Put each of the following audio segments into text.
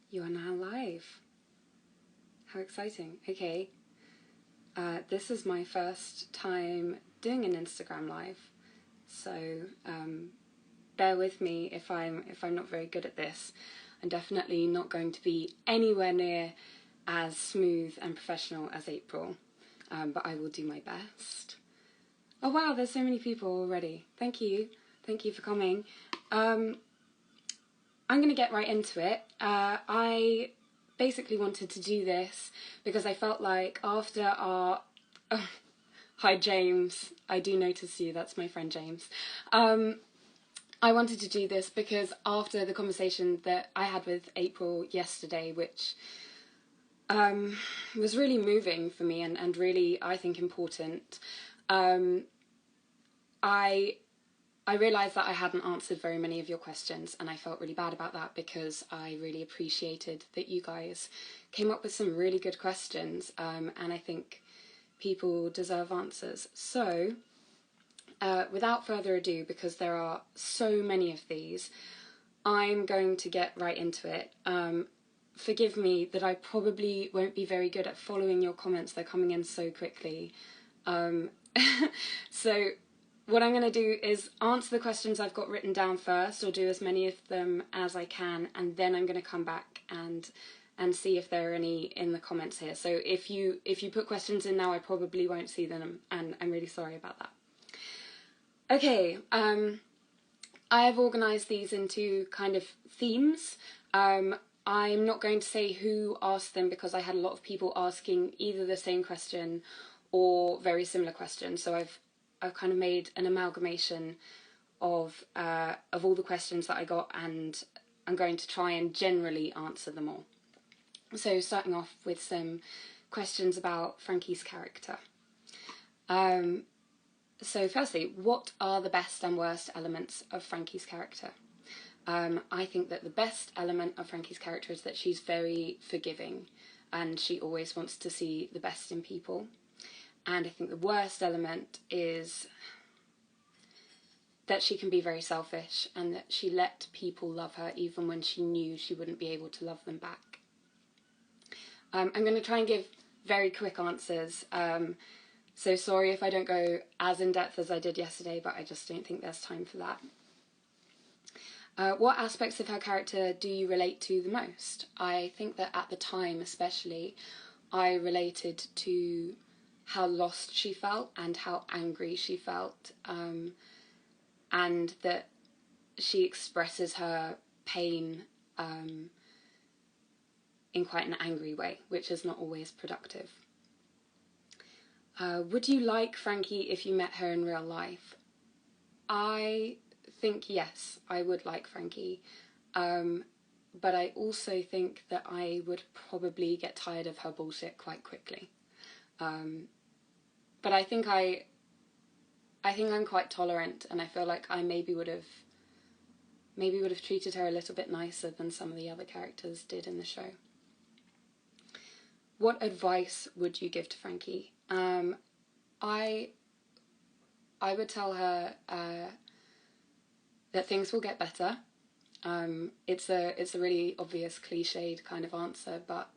You are now live. How exciting. Okay. This is my first time doing an Instagram live, so bear with me if I'm not very good at this. I'm definitely not going to be anywhere near as smooth and professional as April, but I will do my best. Oh wow, there's so many people already. Thank you for coming. I'm going to get right into it. I basically wanted to do this because I felt like after our... Oh, hi James, I do notice you, that's my friend James. I wanted to do this because after the conversation that I had with April yesterday, which was really moving for me and really, I think, important, I realised that I hadn't answered very many of your questions, and I felt really bad about that because I really appreciated that you guys came up with some really good questions, and I think people deserve answers. So, without further ado, because there are so many of these, I'm going to get right into it. Forgive me that I probably won't be very good at following your comments, they're coming in so quickly. So what I'm going to do is answer the questions I've got written down first, or do as many of them as I can, and then I'm going to come back and see if there are any in the comments here. So if you put questions in now, I probably won't see them, and I'm really sorry about that. Okay, I have organised these into kind of themes. I'm not going to say who asked them because I had a lot of people asking either the same question or very similar questions. So I've kind of made an amalgamation of all the questions that I got, and I'm going to try and generally answer them all. So starting off with some questions about Frankie's character. So firstly, what are the best and worst elements of Frankie's character? I think that the best element of Frankie's character is that she's very forgiving and she always wants to see the best in people. And I think the worst element is that she can be very selfish and that she let people love her even when she knew she wouldn't be able to love them back. I'm going to try and give very quick answers. So sorry if I don't go as in-depth as I did yesterday, but I just don't think there's time for that. What aspects of her character do you relate to the most? I think that at the time especially, I related to how lost she felt and how angry she felt, and that she expresses her pain in quite an angry way, which is not always productive. Would you like Frankie if you met her in real life? I think yes, I would like Frankie, but I also think that I would probably get tired of her bullshit quite quickly. But I think I'm quite tolerant, and I feel like I maybe would have treated her a little bit nicer than some of the other characters did in the show. What advice would you give to Frankie? I would tell her that things will get better. It's a really obvious cliched kind of answer, but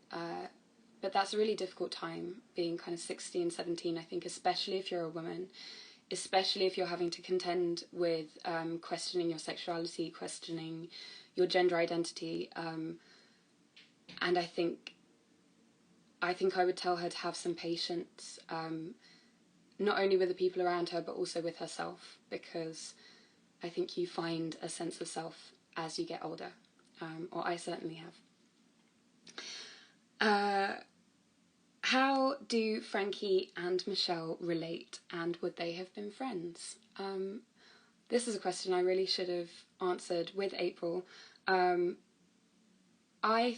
that's a really difficult time, being kind of 16, 17, I think, especially if you're a woman, especially if you're having to contend with questioning your sexuality, questioning your gender identity, and I think I would tell her to have some patience, not only with the people around her, but also with herself, because I think you find a sense of self as you get older, or I certainly have. How do Frankie and Michelle relate, and would they have been friends? This is a question I really should have answered with April. I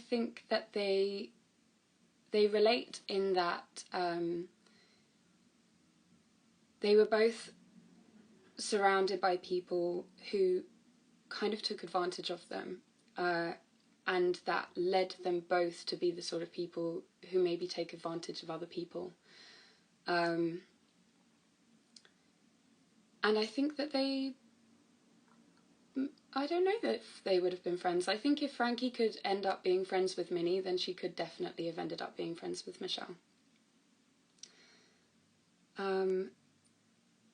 think that they relate in that they were both surrounded by people who kind of took advantage of them, and that led them both to be the sort of people who maybe take advantage of other people. And I think that I don't know that if they would have been friends. I think if Frankie could end up being friends with Minnie, then she could definitely have ended up being friends with Michelle.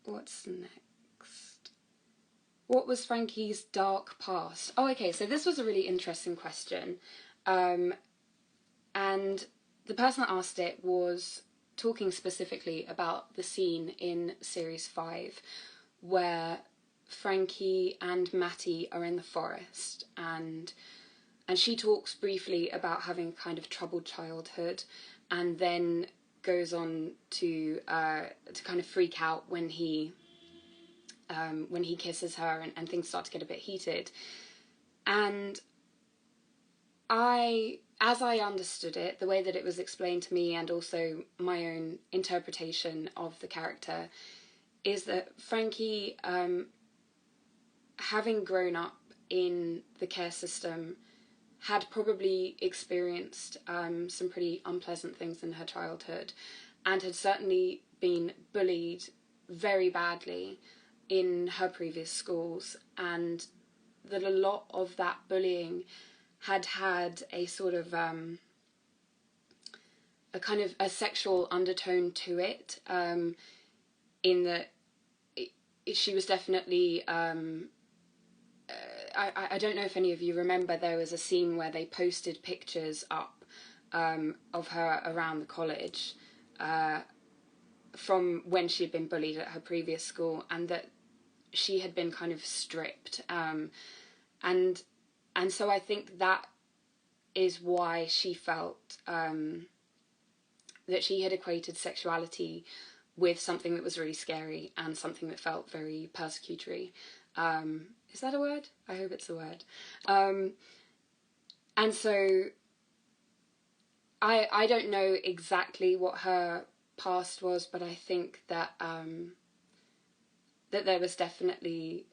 What's next? What was Frankie's dark past? Oh, okay, so this was a really interesting question. And the person that asked it was talking specifically about the scene in series 5 where Frankie and Matty are in the forest, and she talks briefly about having kind of troubled childhood, and then goes on to kind of freak out when he kisses her, and things start to get a bit heated. And as I understood it, the way that it was explained to me, and also my own interpretation of the character, is that Frankie, having grown up in the care system, had probably experienced some pretty unpleasant things in her childhood, and had certainly been bullied very badly in her previous schools, and that a lot of that bullying had a sort of a kind of a sexual undertone to it, in that she was definitely I don't know if any of you remember, there was a scene where they posted pictures up of her around the college from when she had been bullied at her previous school, and that she had been kind of stripped, and so I think that is why she felt that she had equated sexuality with something that was really scary and something that felt very persecutory. Is that a word? I hope it's a word. And so I don't know exactly what her past was, but I think that that there was definitely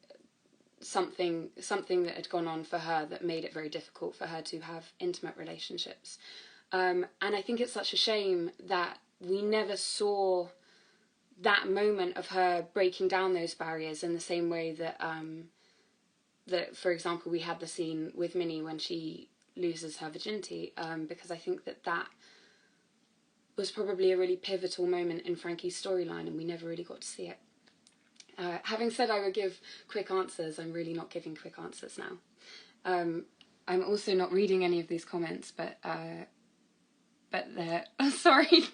something that had gone on for her that made it very difficult for her to have intimate relationships. And I think it's such a shame that we never saw that moment of her breaking down those barriers in the same way that that, for example, we had the scene with Minnie when she loses her virginity, because I think that was probably a really pivotal moment in Frankie's storyline, and we never really got to see it. Having said I would give quick answers, I'm really not giving quick answers now. I'm also not reading any of these comments, but they're sorry.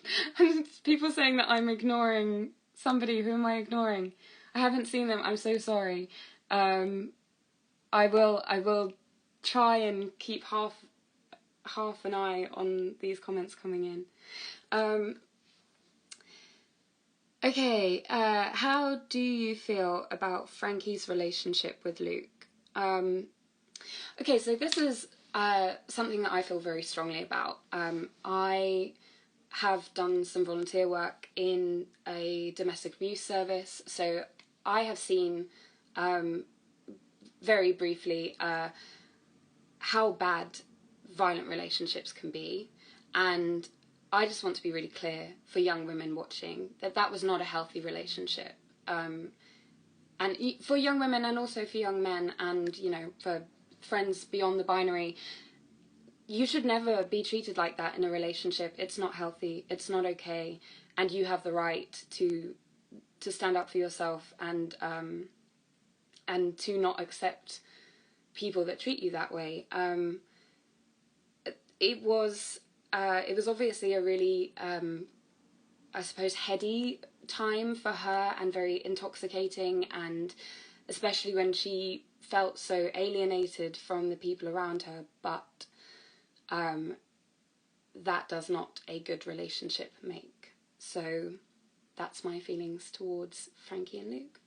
People saying that I'm ignoring somebody. Who am I ignoring? I haven't seen them. I'm so sorry. I will try and keep half an eye on these comments coming in. Okay, how do you feel about Frankie's relationship with Luke? Okay, so this is something that I feel very strongly about. I have done some volunteer work in a domestic abuse service, so I have seen very briefly how bad violent relationships can be, and I just want to be really clear for young women watching that was not a healthy relationship, and for young women and also for young men, and for friends beyond the binary. You should never be treated like that in a relationship. It's not healthy, it's not okay, and you have the right to stand up for yourself and to not accept people that treat you that way. It was obviously a really, I suppose, heady time for her, and very intoxicating, and especially when she felt so alienated from the people around her, but that does not a good relationship make. So that's my feelings towards Frankie and Luke.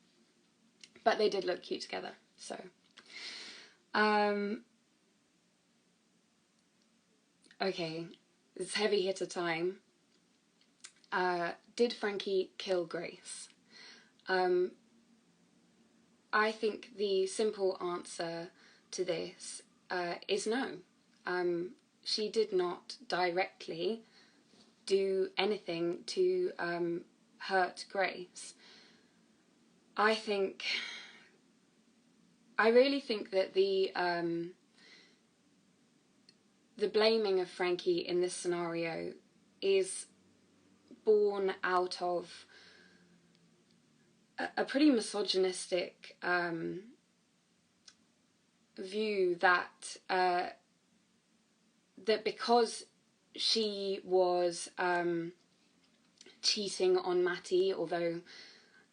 But they did look cute together, so. Okay, it's heavy hitter time. Did Frankie kill Grace? I think the simple answer to this is no. She did not directly do anything to hurt Grace. I think I really think that the blaming of Frankie in this scenario is born out of a pretty misogynistic view that that because she was cheating on Matty, although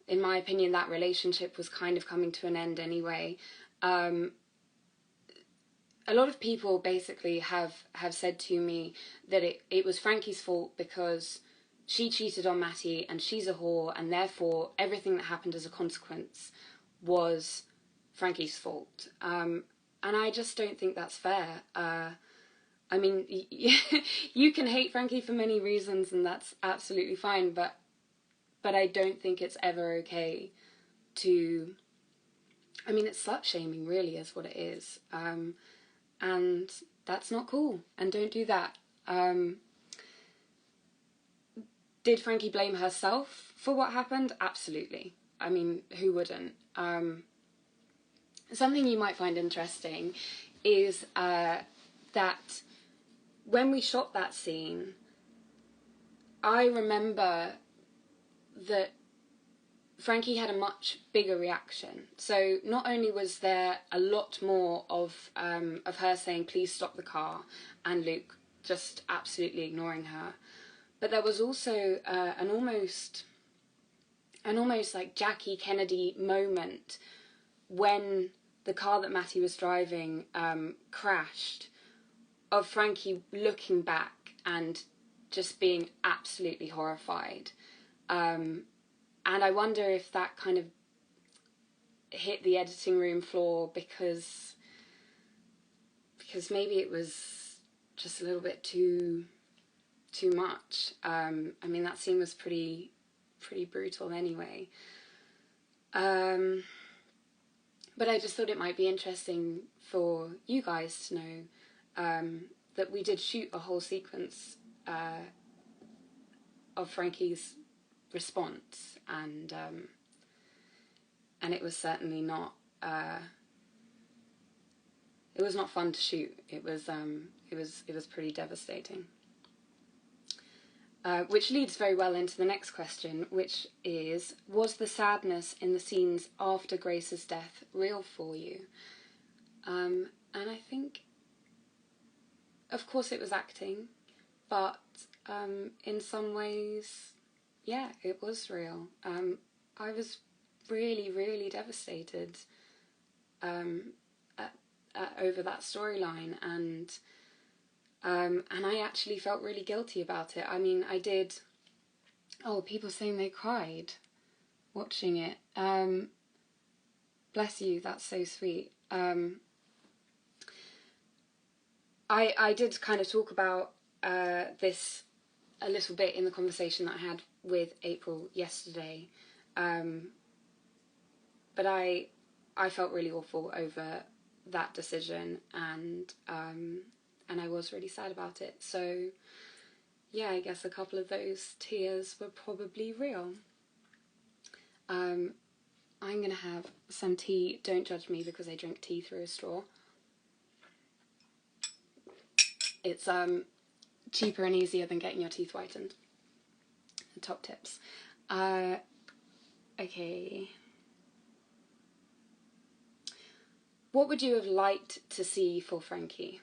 in my opinion that relationship was kind of coming to an end anyway, a lot of people basically have said to me that it was Frankie's fault because she cheated on Matty and she's a whore, and therefore everything that happened as a consequence was Frankie's fault. And I just don't think that's fair. I mean, you can hate Frankie for many reasons, and that's absolutely fine, but I don't think it's ever okay to... I mean, it's slut-shaming, really, is what it is. And that's not cool, and don't do that. Did Frankie blame herself for what happened? Absolutely. I mean, who wouldn't? Something you might find interesting is that when we shot that scene, I remember that Frankie had a much bigger reaction. So not only was there a lot more of her saying, please stop the car, and Luke just absolutely ignoring her, but there was also an almost like Jackie Kennedy moment when the car that Matty was driving crashed, of Frankie looking back and just being absolutely horrified. And I wonder if that kind of hit the editing room floor because maybe it was just a little bit too much. I mean, that scene was pretty brutal anyway. But I just thought it might be interesting for you guys to know that we did shoot a whole sequence of Frankie's response, and it was certainly not it was not fun to shoot. It was pretty devastating. Which leads very well into the next question, which is, was the sadness in the scenes after Grace's death real for you? And I think, of course it was acting, but in some ways, yeah, it was real. I was really, really devastated over that storyline, and I actually felt really guilty about it. I mean, I did... Oh, people saying they cried watching it. Bless you, that's so sweet. I did kind of talk about this a little bit in the conversation that I had with April yesterday. But I felt really awful over that decision, and I was really sad about it. So, yeah, I guess a couple of those tears were probably real. I'm going to have some tea. Don't judge me because I drink tea through a straw. It's cheaper and easier than getting your teeth whitened. Top tips. Okay. What would you have liked to see for Frankie?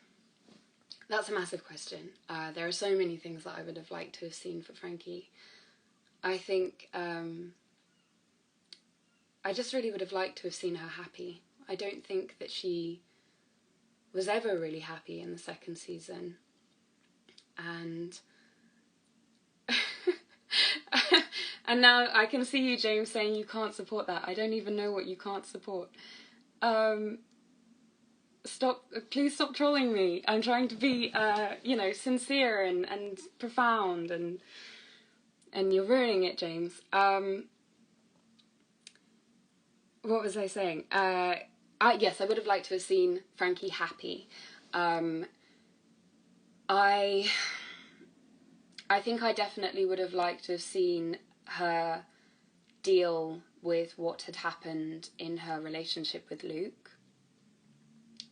That's a massive question. There are so many things that I would have liked to have seen for Frankie. I think I just really would have liked to have seen her happy. I don't think that she was ever really happy in the second season. And and now I can see you, James, saying you can't support that. I don't even know what you can't support. Please stop trolling me. I'm trying to be, sincere and profound, and you're ruining it, James. What was I saying? Yes, I would have liked to have seen Frankie happy. I think I definitely would have liked to have seen her deal with what had happened in her relationship with Luke.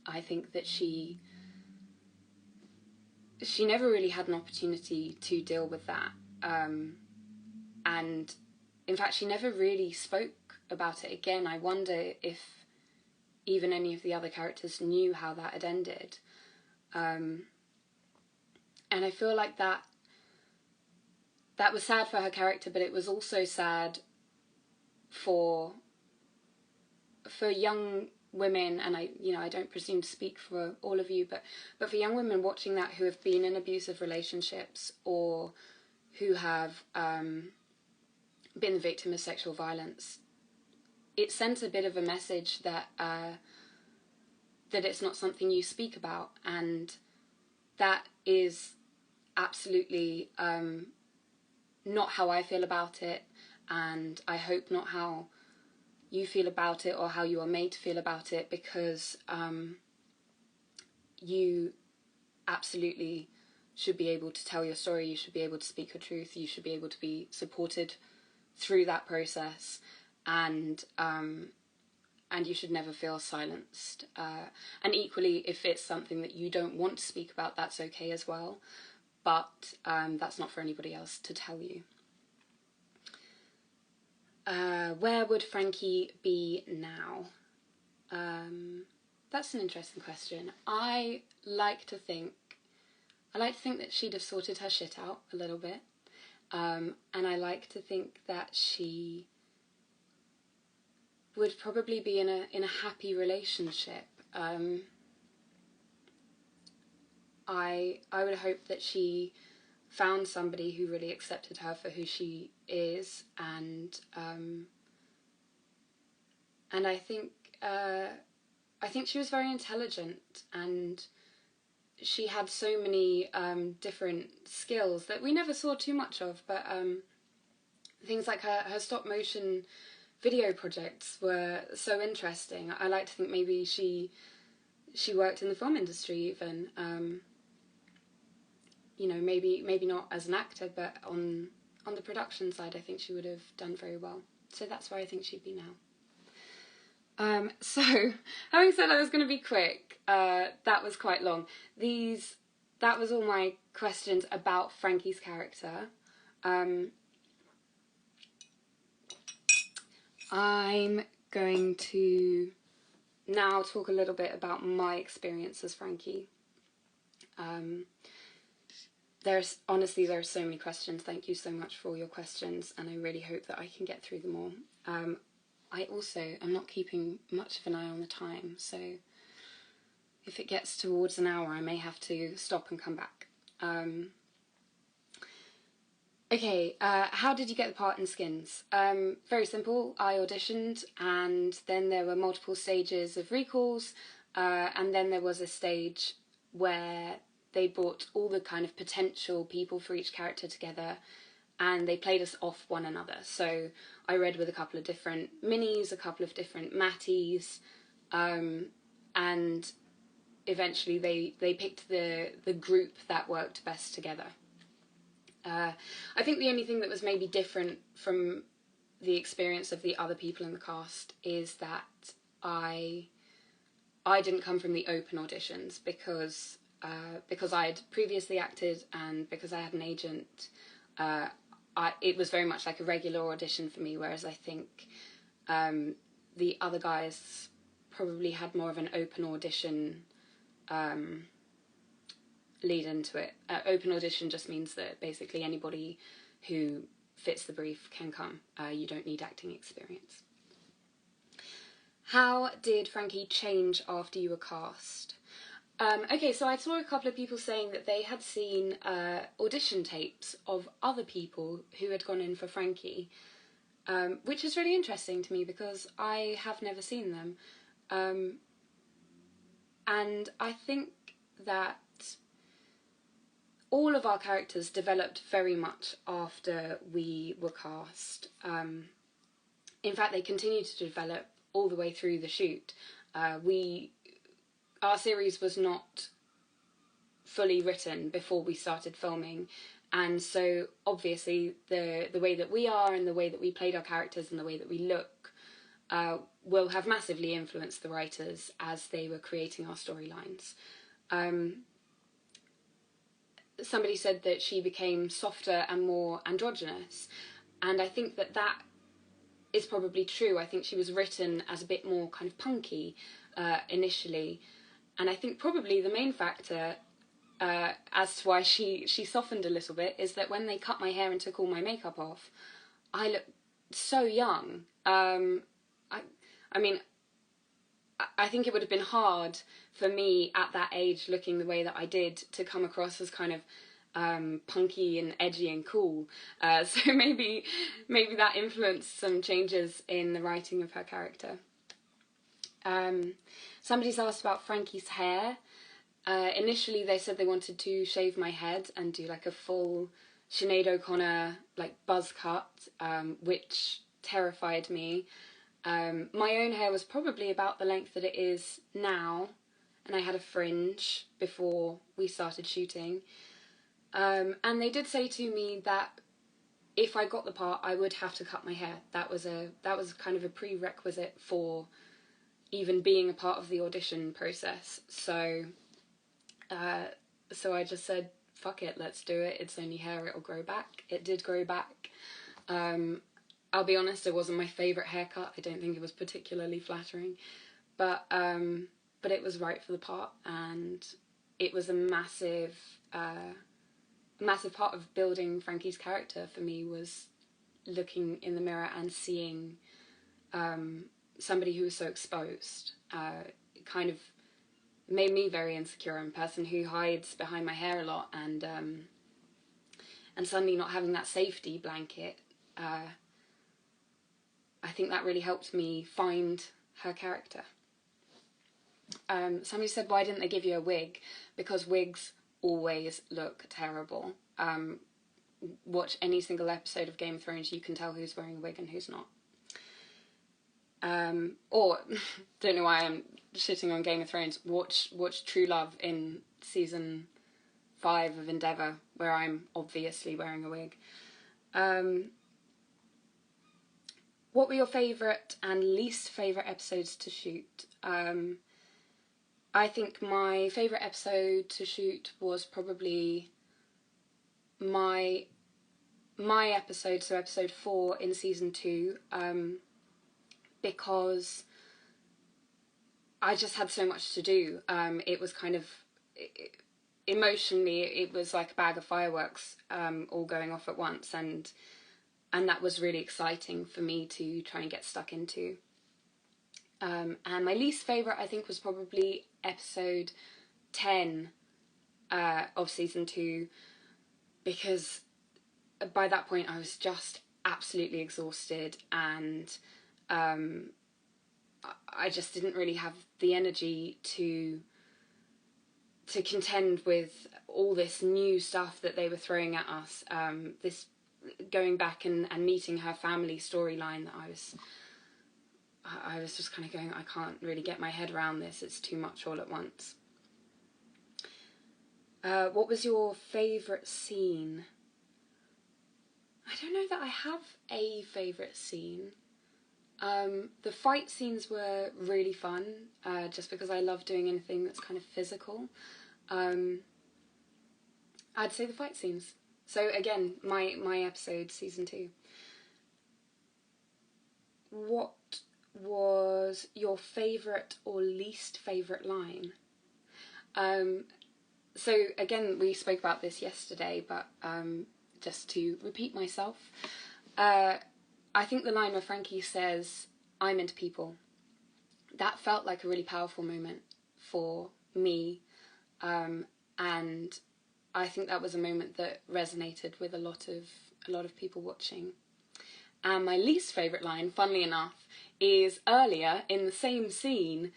I think that she never really had an opportunity to deal with that. And in fact, she never really spoke about it again. I wonder if even any of the other characters knew how that had ended. And I feel like that was sad for her character, but it was also sad for young women, and I don't presume to speak for all of you, but for young women watching that who have been in abusive relationships or who have been the victim of sexual violence, it sends a bit of a message that it's not something you speak about, and that is absolutely not how I feel about it, and I hope not how you feel about it or how you are made to feel about it, because you absolutely should be able to tell your story, you should be able to speak your truth, you should be able to be supported through that process, and you should never feel silenced. And equally, if it's something that you don't want to speak about, that's okay as well, but that's not for anybody else to tell you. Where would Frankie be now? That's an interesting question. I like to think that she'd have sorted her shit out a little bit, and I like to think that she would probably be in a happy relationship. I would hope that she found somebody who really accepted her for who she is, and I think she was very intelligent, and she had so many different skills that we never saw too much of, but things like her stop motion video projects were so interesting. I like to think maybe she worked in the film industry even. Maybe not as an actor, but on the production side, I think she would have done very well. So that's where I think she'd be now. So, having said I was going to be quick, that was quite long. That was all my questions about Frankie's character. I'm going to now talk a little bit about my experience as Frankie. There are so many questions. Thank you so much for all your questions, and I really hope that I can get through them all. I also am not keeping much of an eye on the time, so if it gets towards an hour, I may have to stop and come back. Okay, how did you get the part in Skins? Very simple. I auditioned, and then there were multiple stages of recalls, and then there was a stage where they brought all the kind of potential people for each character together, and they played us off one another. So I read with a couple of different Minis, a couple of different Matties, and eventually they picked the group that worked best together. I think the only thing that was maybe different from the experience of the other people in the cast is that I didn't come from the open auditions, because I'd previously acted and because I had an agent. It was very much like a regular audition for me, whereas I think the other guys probably had more of an open audition lead into it. Open audition just means that basically anybody who fits the brief can come. You don't need acting experience. How did Frankie change after you were cast? Okay, so I saw a couple of people saying that they had seen audition tapes of other people who had gone in for Frankie, which is really interesting to me because I have never seen them. And I think that all of our characters developed very much after we were cast. In fact, they continued to develop all the way through the shoot. Our series was not fully written before we started filming, and so obviously the way that we are and the way that we played our characters and the way that we look will have massively influenced the writers as they were creating our storylines. Somebody said that she became softer and more androgynous, and I think that that is probably true. I think she was written as a bit more kind of punky initially, and I think probably the main factor as to why she softened a little bit is that when they cut my hair and took all my makeup off, I looked so young. I mean, I think it would have been hard for me at that age, looking the way that I did, to come across as kind of punky and edgy and cool. So maybe that influenced some changes in the writing of her character. Somebody's asked about Frankie's hair. Initially they said they wanted to shave my head and do like a full Sinead O'Connor like buzz cut, which terrified me. My own hair was probably about the length that it is now, and I had a fringe before we started shooting. And they did say to me that if I got the part, I would have to cut my hair. That was kind of a prerequisite for even being a part of the audition process. So I just said, fuck it, let's do it. It's only hair, it'll grow back. It did grow back. I'll be honest, it wasn't my favourite haircut. I don't think it was particularly flattering, but it was right for the part, and it was a massive part of building Frankie's character for me, was looking in the mirror and seeing somebody who was so exposed. It kind of made me very insecure. I'm a person who hides behind my hair a lot, and suddenly not having that safety blanket, I think that really helped me find her character. Somebody said, why didn't they give you a wig? Because wigs always look terrible. Watch any single episode of Game of Thrones, you can tell who's wearing a wig and who's not. Or, don't know why I'm shitting on Game of Thrones, watch True Love in season 5 of Endeavour, where I'm obviously wearing a wig. What were your favourite and least favourite episodes to shoot? I think my favourite episode to shoot was probably my episode, so episode 4 in season 2, because I just had so much to do. It was kind of, emotionally, it was like a bag of fireworks all going off at once, and that was really exciting for me to try and get stuck into. And my least favourite, I think, was probably episode 10 of season 2, because by that point I was just absolutely exhausted, and I just didn't really have the energy to contend with all this new stuff that they were throwing at us. This going back and meeting her family storyline, that I was just kind of going, I can't really get my head around this, it's too much all at once. What was your favourite scene? I don't know that I have a favourite scene. The fight scenes were really fun, just because I love doing anything that's kind of physical. I'd say the fight scenes. So again, my episode, season 2. What was your favourite or least favourite line? So again, we spoke about this yesterday, but just to repeat myself, I think the line where Frankie says, "I'm into people," that felt like a really powerful moment for me, and I think that was a moment that resonated with a lot of people watching. And my least favourite line, funnily enough, is earlier in the same scene,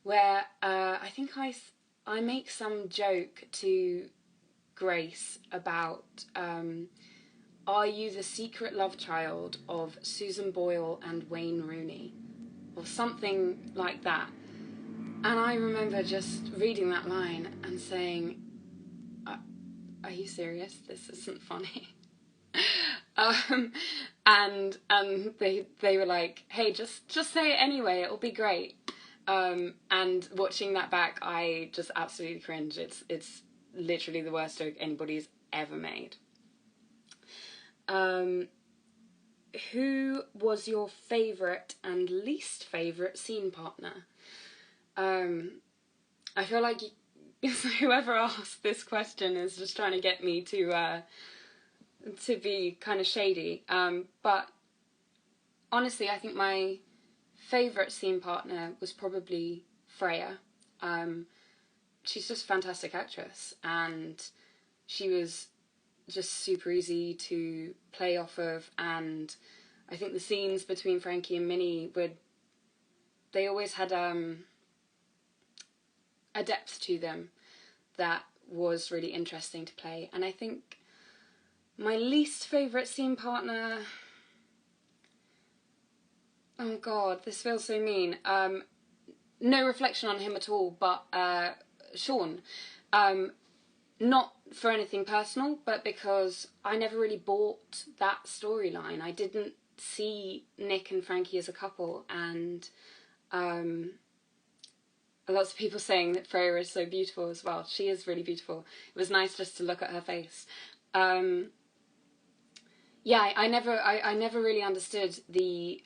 where I think I make some joke to Grace about, are you the secret love child of Susan Boyle and Wayne Rooney? Or something like that. And I remember just reading that line and saying, are you serious? This isn't funny. And they were like, hey, just say it anyway, it'll be great. And watching that back, I just absolutely cringe. It's literally the worst joke anybody's ever made. Who was your favourite and least favourite scene partner? I feel like whoever asked this question is just trying to get me to be kind of shady. But honestly, I think my favourite scene partner was probably Freya. She's just a fantastic actress, and she was just super easy to play off of, and I think the scenes between Frankie and Minnie they always had a depth to them that was really interesting to play. And I think my least favourite scene partner, oh god, this feels so mean, no reflection on him at all, but Sean. Not for anything personal, but because I never really bought that storyline. I didn't see Nick and Frankie as a couple, and lots of people saying that Freya is so beautiful as well. She is really beautiful. It was nice just to look at her face. Yeah, I never really understood the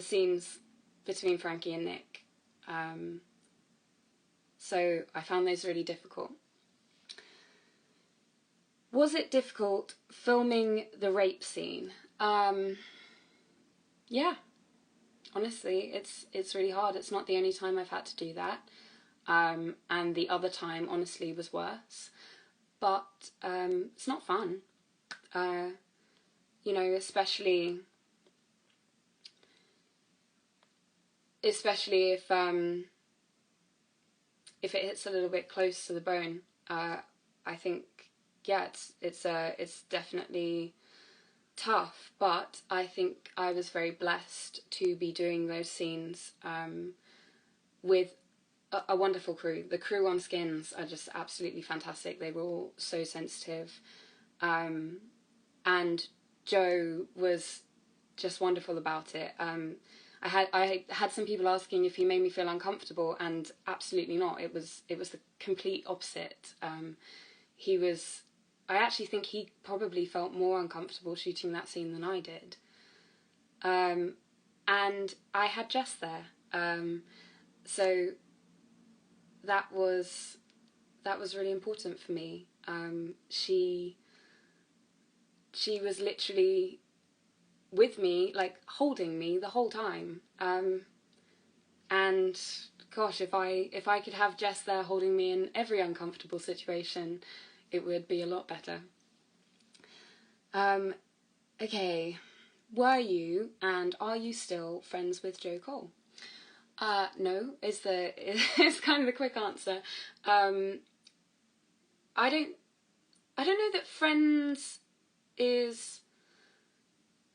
scenes between Frankie and Nick. So I found those really difficult. Was it difficult filming the rape scene? Yeah. Honestly, it's really hard. It's not the only time I've had to do that. And the other time, honestly, was worse. But it's not fun. You know, especially if it hits a little bit close to the bone. I think, yeah, it's definitely tough, but I think I was very blessed to be doing those scenes with a wonderful crew. The crew on Skins are just absolutely fantastic. They were all so sensitive, and Joe was just wonderful about it. I had some people asking if he made me feel uncomfortable, and absolutely not. It was the complete opposite. I actually think he probably felt more uncomfortable shooting that scene than I did. And I had Jess there. So that was really important for me. She was literally with me, like holding me the whole time. And gosh, if I could have Jess there holding me in every uncomfortable situation, it would be a lot better. Okay, were you and are you still friends with Joe Cole? No, is kind of the quick answer. I don't know that friends is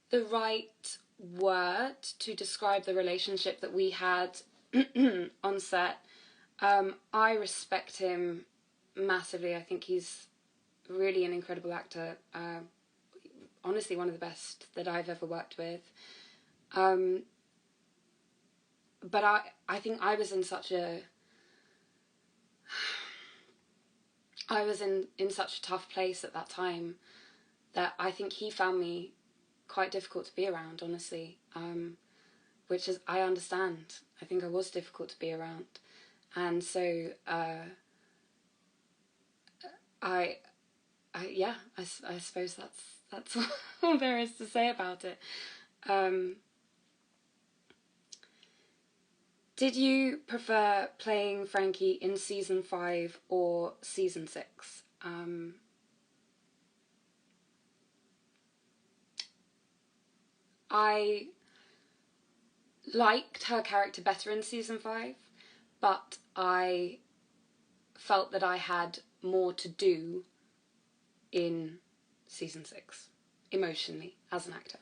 the right word to describe the relationship that we had on set. I respect him massively. I think he's really an incredible actor. Honestly, one of the best that I've ever worked with. But I think I was in such a tough place at that time that I think he found me quite difficult to be around, honestly. Which is, I understand. I think I was difficult to be around. And so, I suppose that's all there is to say about it. Did you prefer playing Frankie in season 5 or season 6? I liked her character better in season 5, but I felt that I had more to do in season 6, emotionally, as an actor.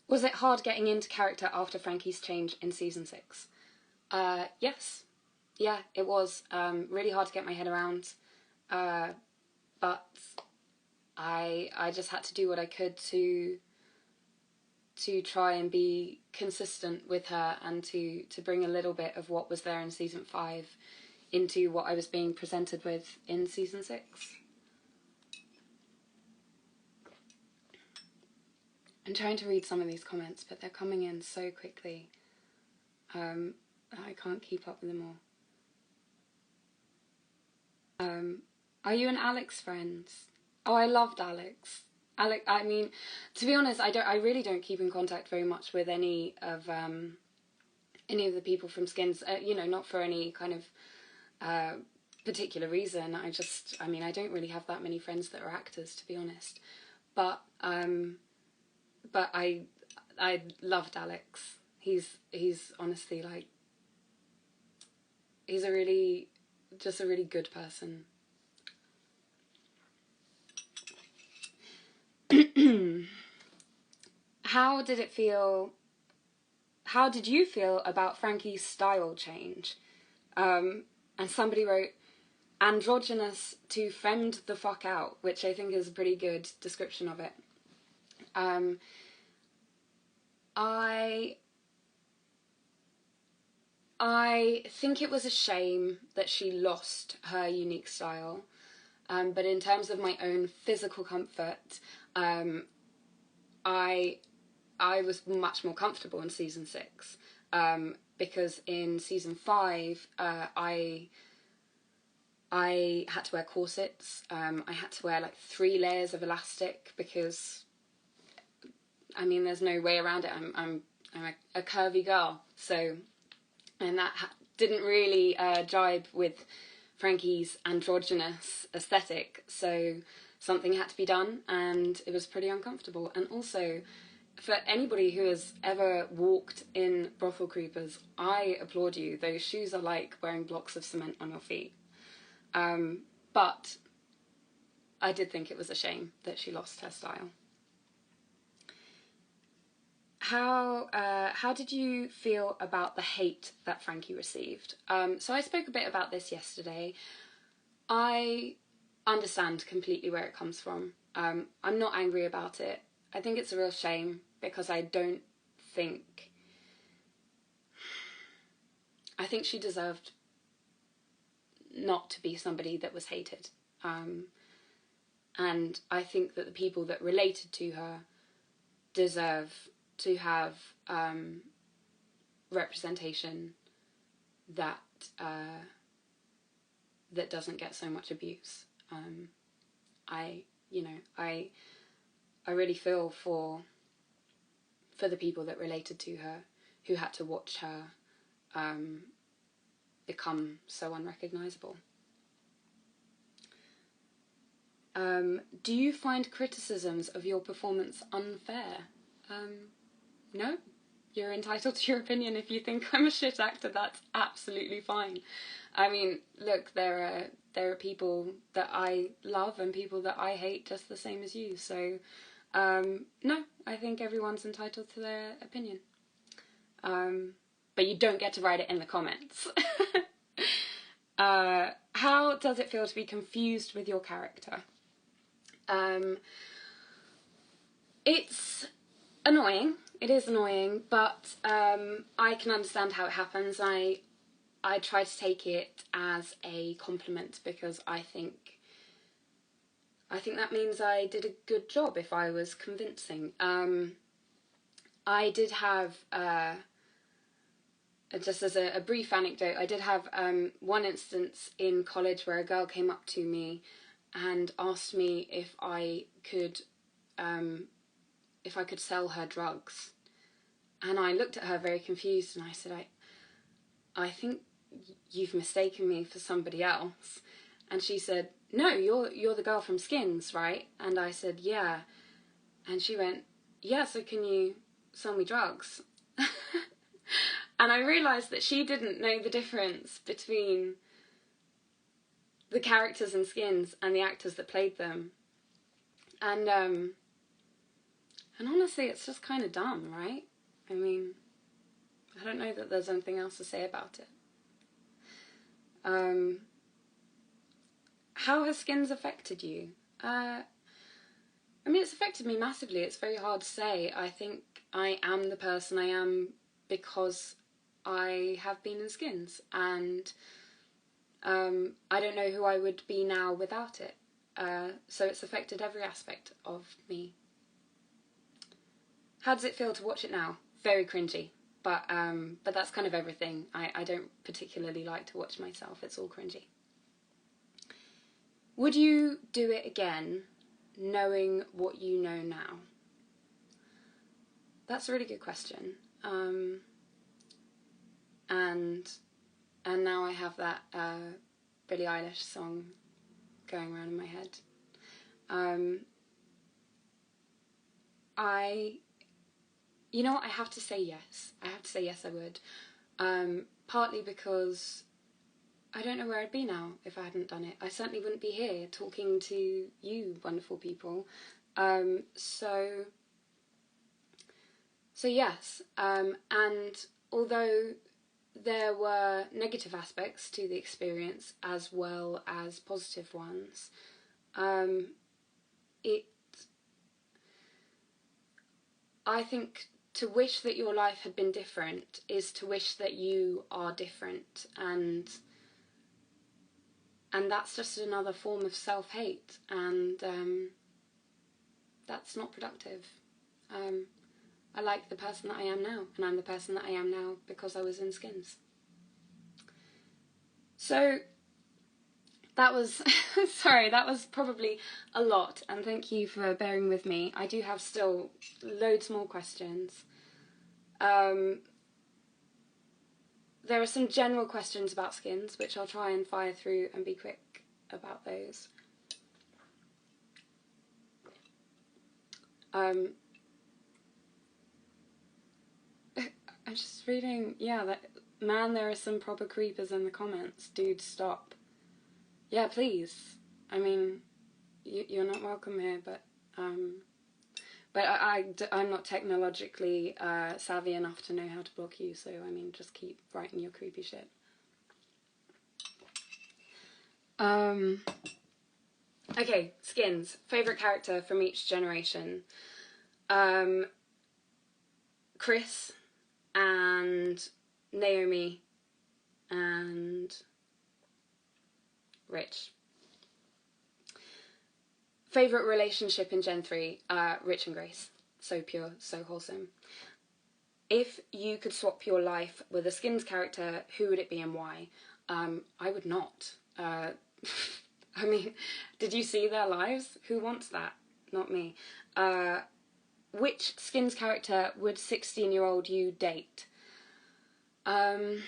Was it hard getting into character after Frankie's change in season 6? Yes. Yeah, it was really hard to get my head around. But I just had to do what I could to try and be consistent with her, and to bring a little bit of what was there in season 5 into what I was being presented with in season 6. I'm trying to read some of these comments, but they're coming in so quickly. I can't keep up with them all. Are you and Alex friends? Oh, I loved Alex. I mean, to be honest, I really don't keep in contact very much with any of the people from Skins. Not for any kind of particular reason. I don't really have that many friends that are actors, to be honest. But I loved Alex. He's honestly, like, he's a really good person. How did you feel about Frankie's style change? And somebody wrote, androgynous to femmed the fuck out, which I think is a pretty good description of it. I think it was a shame that she lost her unique style, but in terms of my own physical comfort, I was much more comfortable in season 6, because in season 5 I had to wear corsets. I had to wear like 3 layers of elastic because, I mean, there's no way around it. I'm a curvy girl, so, and that didn't really jibe with Frankie's androgynous aesthetic. So something had to be done, and it was pretty uncomfortable. And also, for anybody who has ever walked in brothel creepers, I applaud you. Those shoes are like wearing blocks of cement on your feet. But I did think it was a shame that she lost her style. How did you feel about the hate that Frankie received? So I spoke a bit about this yesterday. I understand completely where it comes from. I'm not angry about it. I think it's a real shame, because I think she deserved not to be somebody that was hated. And I think that the people that related to her deserve to have representation that doesn't get so much abuse. I really feel for the people that related to her, who had to watch her become so unrecognisable. Do you find criticisms of your performance unfair? No. You're entitled to your opinion. If you think I'm a shit actor, that's absolutely fine. I mean, look, there are people that I love and people that I hate just the same as you. So, no, I think everyone's entitled to their opinion. But you don't get to write it in the comments. How does it feel to be confused with your character? It's annoying. It is annoying, but I can understand how it happens. I try to take it as a compliment, because I think that means I did a good job if I was convincing. I did have, just as a brief anecdote, I did have one instance in college where a girl came up to me and asked me if I could sell her drugs. And I looked at her very confused, and I said, I think you've mistaken me for somebody else. And she said, no, you're the girl from Skins, right? And I said, yeah. And she went, yeah, so can you sell me drugs? And I realised that she didn't know the difference between the characters in Skins and the actors that played them. And honestly, it's just kind of dumb, right? I mean, I don't know that there's anything else to say about it. How has Skins affected you? I mean, it's affected me massively. It's very hard to say. I think I am the person I am because I have been in Skins, and I don't know who I would be now without it. So it's affected every aspect of me. How does it feel to watch it now? Very cringy, but that's kind of everything. I don't particularly like to watch myself. It's all cringy. Would you do it again, knowing what you know now? That's a really good question. And now I have that Billie Eilish song going around in my head. You know what, I have to say yes. I have to say yes, I would. Partly because I don't know where I'd be now if I hadn't done it. I certainly wouldn't be here talking to you wonderful people. So yes. And although there were negative aspects to the experience as well as positive ones, I think to wish that your life had been different is to wish that you are different, and that's just another form of self-hate, and that's not productive. I like the person that I am now, and I'm the person that I am now because I was in Skins. So that was, sorry, that was probably a lot, and thank you for bearing with me. I do have still loads more questions. There are some general questions about Skins, which I'll try and fire through and be quick about those. I'm just reading, yeah, man, there are some proper creepers in the comments. Dude, stop. Yeah, please. I mean, you're not welcome here, but I'm not technologically savvy enough to know how to block you, so I mean, just keep writing your creepy shit. Okay, Skins. Favourite character from each generation. Chris and Naomi and Rich. Favourite relationship in Gen 3, Rich and Grace. So pure, so wholesome. If you could swap your life with a Skins character, who would it be and why? I would not. I mean, did you see their lives? Who wants that? Not me. Which Skins character would 16-year-old you date? I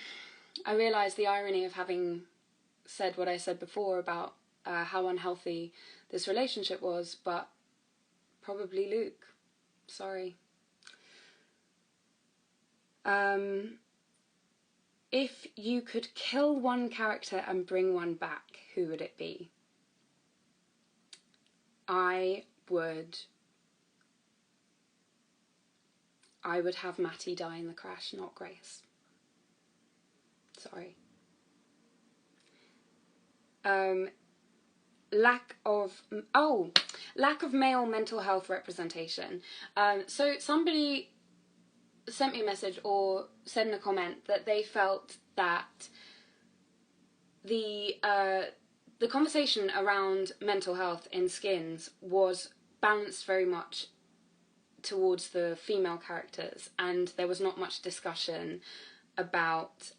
realise the irony of having said what I said before about how unhealthy this relationship was, but probably Luke. Sorry. If you could kill one character and bring one back, who would it be? I would have Matty die in the crash, not Grace. Sorry. Lack of male mental health representation. So somebody sent me a message or said in a comment that they felt that the conversation around mental health in Skins was balanced very much towards the female characters, and there was not much discussion about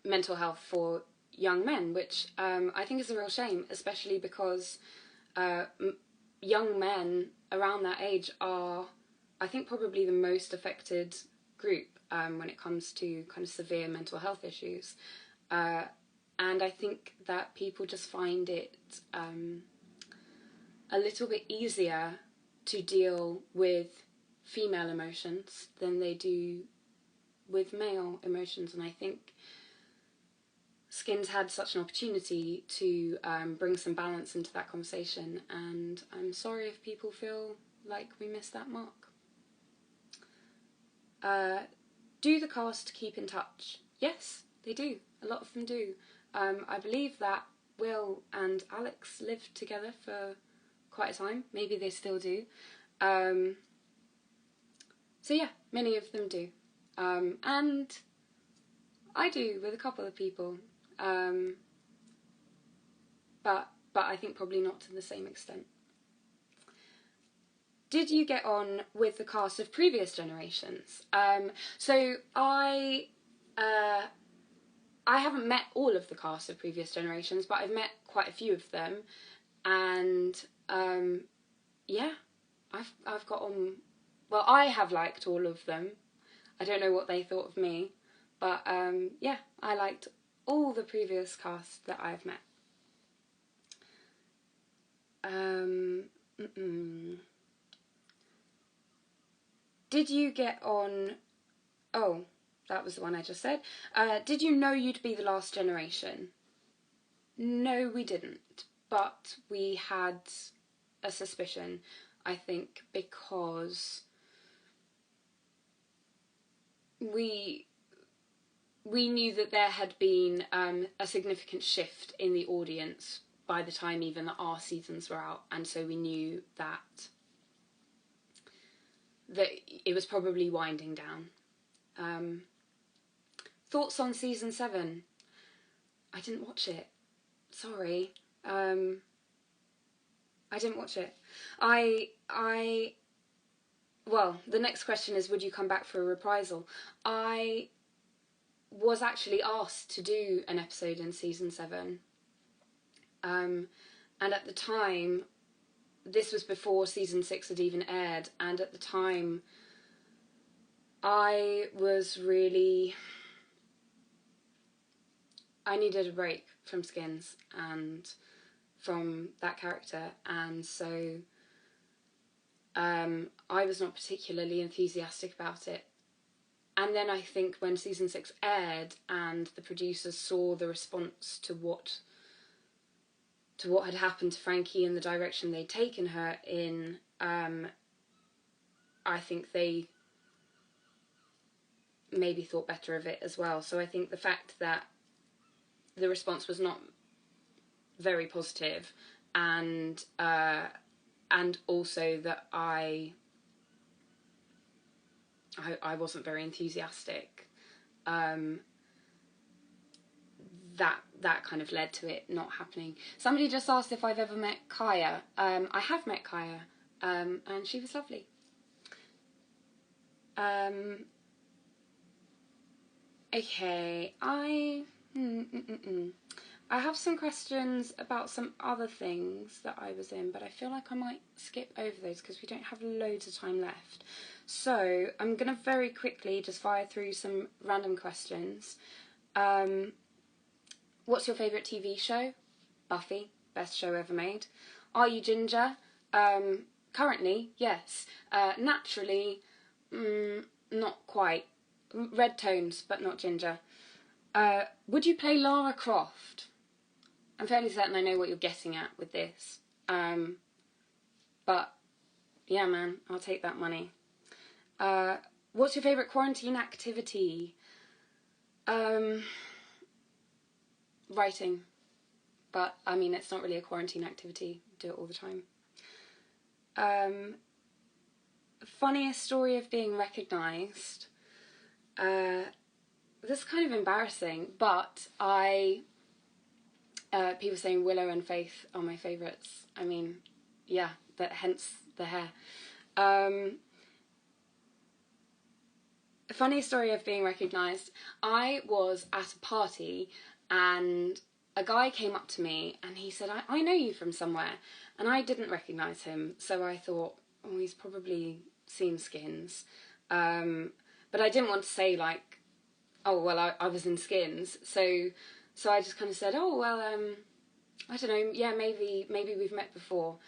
mental health for young men, which I think is a real shame, especially because young men around that age are, I think, probably the most affected group when it comes to kind of severe mental health issues. And I think that people just find it a little bit easier to deal with female emotions than they do with male emotions, and I think Skins had such an opportunity to bring some balance into that conversation, and I'm sorry if people feel like we missed that mark. Do the cast keep in touch? Yes, they do. A lot of them do. I believe that Will and Alex lived together for quite a time. Maybe they still do. So yeah, many of them do. And I do with a couple of people. But I think probably not to the same extent. Did you get on with the cast of previous generations? So I haven't met all of the cast of previous generations, but I've met quite a few of them, and yeah, I've got on. Well, I have liked all of them. I don't know what they thought of me, but yeah, I liked all the previous cast that I've met. Did you get on... Oh, that was the one I just said. Did you know you'd be the last generation? No, we didn't. But we had a suspicion, I think, because we knew that there had been a significant shift in the audience by the time even that our seasons were out, and so we knew that it was probably winding down. Thoughts on season 7? I didn't watch it. Sorry. I didn't watch it. Well, the next question is, would you come back for a reprisal? I was actually asked to do an episode in season 7. And at the time, this was before season 6 had even aired, and at the time I needed a break from Skins and from that character, and so I was not particularly enthusiastic about it. And then I think when season 6 aired and the producers saw the response to what had happened to Frankie and the direction they'd taken her in, I think they maybe thought better of it as well. So I think the fact that the response was not very positive, and also that I wasn't very enthusiastic, that kind of led to it not happening. Somebody just asked if I've ever met Kaya. I have met Kaya, and she was lovely. Okay, I have some questions about some other things that I was in, but I feel like I might skip over those because we don't have loads of time left. So I'm going to very quickly just fire through some random questions. What's your favourite TV show? Buffy, best show ever made. Are you ginger? Currently, yes. Naturally, not quite. Red tones, but not ginger. Would you play Lara Croft? I'm fairly certain I know what you're getting at with this. But, yeah, man, I'll take that money. What's your favourite quarantine activity? Writing. But, I mean, it's not really a quarantine activity. I do it all the time. Funniest story of being recognised. This is kind of embarrassing, but people saying Willow and Faith are my favourites. I mean, yeah, hence the hair. Funny story of being recognised. I was at a party and a guy came up to me and he said, I know you from somewhere. And I didn't recognise him, so I thought, oh, he's probably seen Skins. But I didn't want to say, like, oh, well, I was in Skins. So I just kind of said, oh, well, I don't know, yeah, maybe we've met before.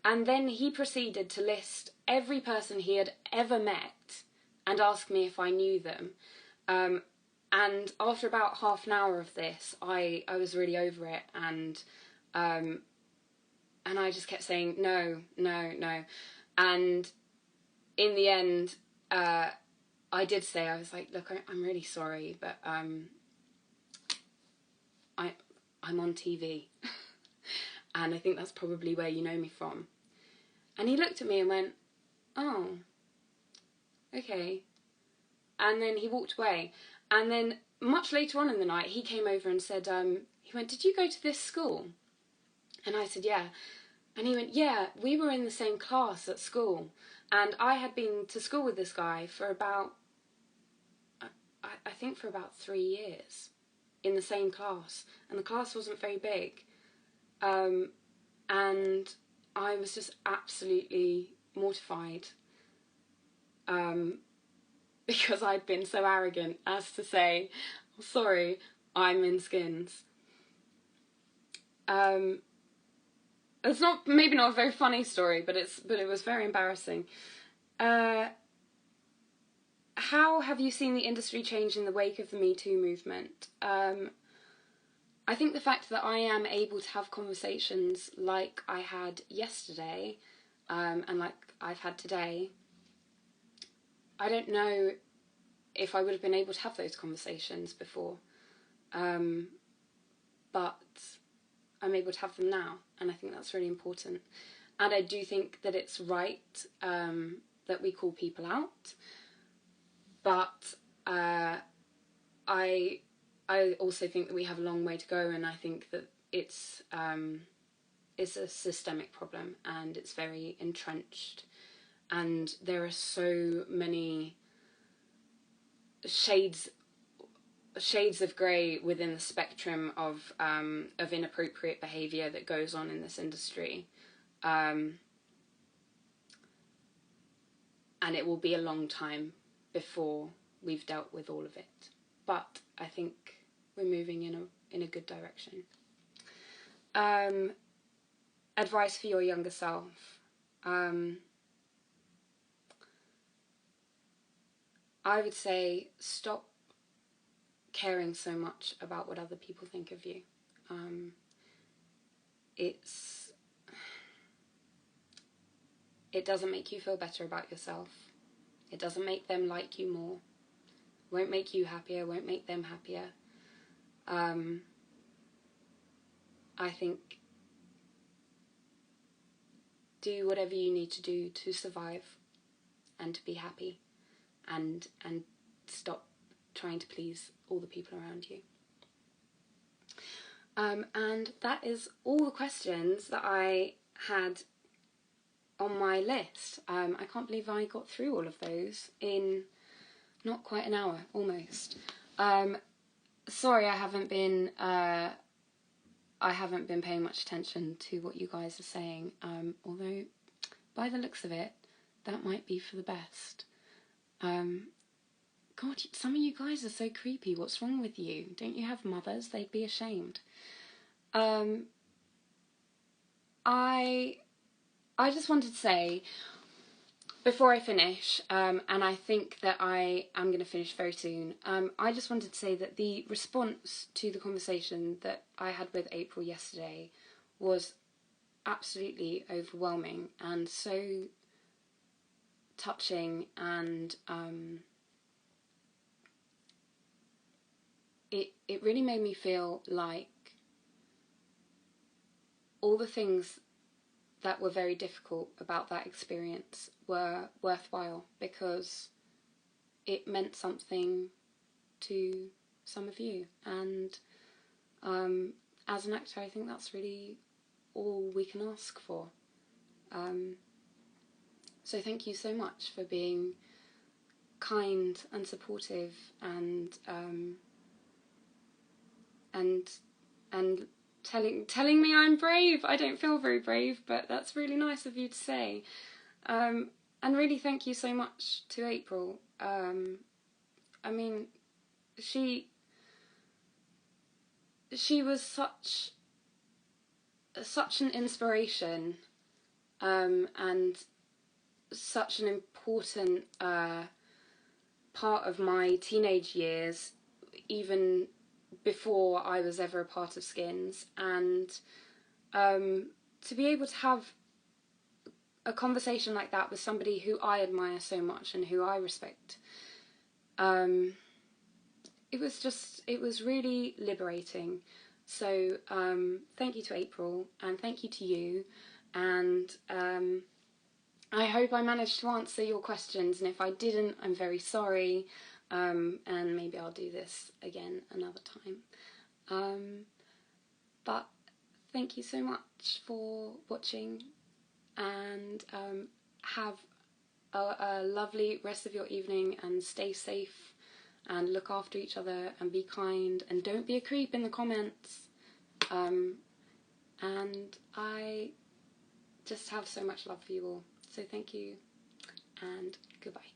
And then he proceeded to list every person he had ever met and ask me if I knew them. And after about half an hour of this, I was really over it, and I just kept saying, no. And in the end, I did say, I was like, look, I'm really sorry, but I'm on TV. and I think that's probably where you know me from. And he looked at me and went, oh, okay. And then he walked away. And then much later on in the night, he came over and said, he went, did you go to this school? And I said, yeah. And he went, yeah, we were in the same class at school. And I had been to school with this guy for about, I think for about 3 years in the same class. And the class wasn't very big. And I was just absolutely mortified. Because I'd been so arrogant as to say, oh, sorry, I'm in skins. It's maybe not a very funny story, but it was very embarrassing. How have you seen the industry change in the wake of the Me Too movement? I think the fact that I am able to have conversations like I had yesterday, and like I've had today, I don't know if I would have been able to have those conversations before, but I'm able to have them now, and I think that's really important. And I do think that it's right that we call people out, but I also think that we have a long way to go, and I think that it's a systemic problem, and it's very entrenched, and there are so many shades of grey within the spectrum of inappropriate behaviour that goes on in this industry, and it will be a long time before we've dealt with all of it. But I think we're moving in a good direction. Advice for your younger self. I would say stop caring so much about what other people think of you. It doesn't make you feel better about yourself. It doesn't make them like you more. Won't make you happier, won't make them happier. I think do whatever you need to do to survive and to be happy, and stop trying to please all the people around you. And that is all the questions that I had on my list. I can't believe I got through all of those in not quite an hour, almost. Sorry, I haven't been paying much attention to what you guys are saying. Although, by the looks of it, that might be for the best. God, some of you guys are so creepy. What's wrong with you? Don't you have mothers? They'd be ashamed. I just wanted to say, before I finish, and I think that I am going to finish very soon, I just wanted to say that the response to the conversation that I had with April yesterday was absolutely overwhelming and so touching, and it really made me feel like all the things that were very difficult about that experience were worthwhile, because it meant something to some of you, and as an actor I think that's really all we can ask for. So thank you so much for being kind and supportive, and telling me I'm brave. I don't feel very brave, but that's really nice of you to say. And really thank you so much to April. I mean, she was such an inspiration, and such an important part of my teenage years, even before I was ever a part of Skins, and to be able to have a conversation like that with somebody who I admire so much and who I respect, it was really liberating. So thank you to April, and thank you to you, and I hope I managed to answer your questions, and if I didn't, I'm very sorry, and maybe I'll do this again another time. But thank you so much for watching, and have a lovely rest of your evening, and stay safe, and look after each other, and be kind, and don't be a creep in the comments. And I just have so much love for you all. So thank you, and goodbye.